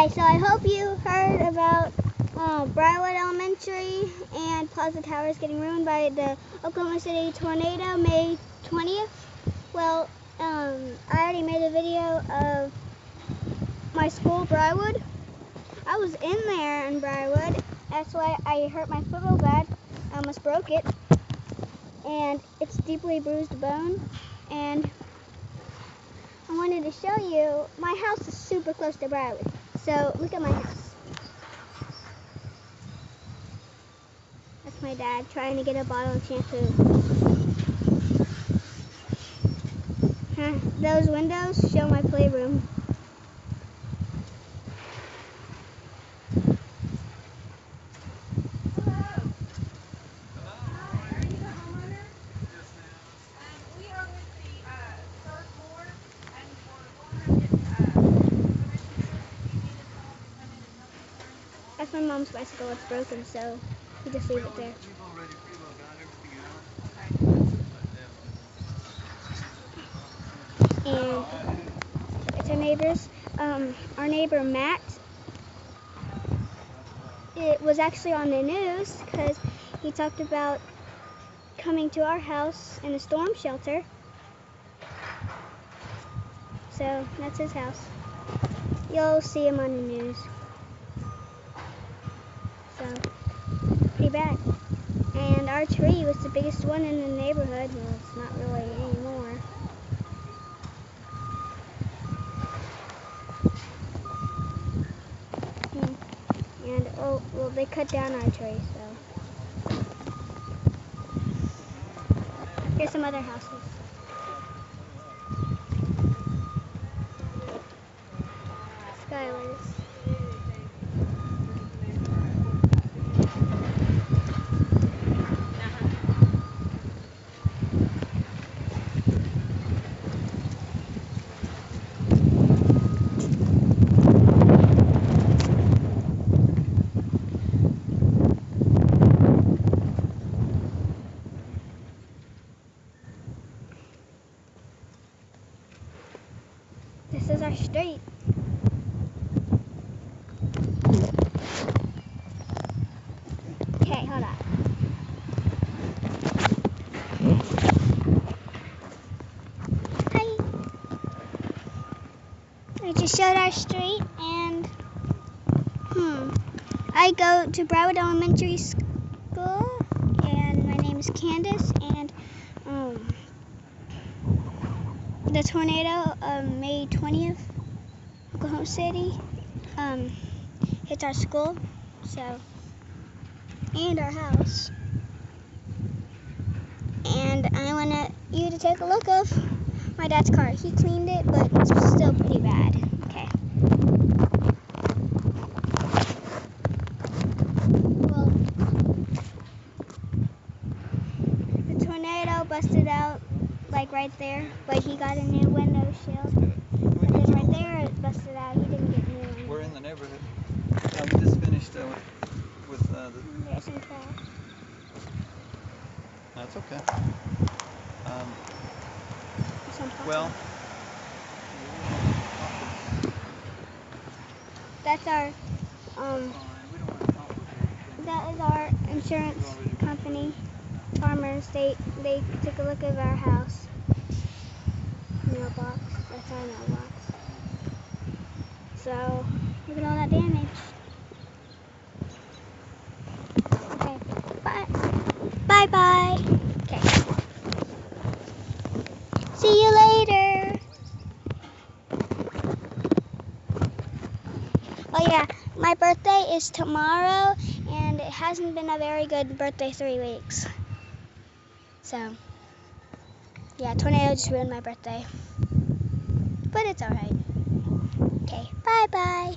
Okay, so I hope you heard about Briarwood Elementary and Plaza Towers getting ruined by the Oklahoma City tornado May 20th. Well, I already made a video of my school, Briarwood. I was in there in Briarwood. That's why I hurt my foot real bad. I almost broke it. And it's deeply bruised bone. And I wanted to show you, my house is super close to Briarwood. So look at my house. That's my dad trying to get a bottle of shampoo. Those windows show my playroom. That's my mom's bicycle. It's broken, so we just leave it there. And it's our neighbors. Our neighbor Matt, it was actually on the news because he talked about coming to our house in a storm shelter. So that's his house. You'll see him on the news. So, pretty bad. And our tree was the biggest one in the neighborhood. Well, it's not really anymore. And, oh, well, they cut down our tree, so. Here's some other houses. Skylar's. This is our street. Okay, hold on. Hi. I just showed our street and I go to Briarwood Elementary School and my name is Candace, and the tornado of May 20th, Oklahoma City, hits our school, so, and our house. And I want you to take a look of my dad's car. He cleaned it, but it's still pretty bad. Okay. Well, the tornado busted out like right there, but he got a new window shield. But then right there it busted out. He didn't get new windows. We're in the neighborhood. We just finished with the... There's some trash. That's okay. Well, that's our that is our insurance company, Farmers. They took a look at our house mailbox. That's our mailbox. So look at all that damage. Okay, bye bye. Okay. See you later. Oh yeah, my birthday is tomorrow, and it hasn't been a very good birthday 3 weeks. So, yeah, tornado just ruined my birthday. But it's alright. Okay, bye-bye.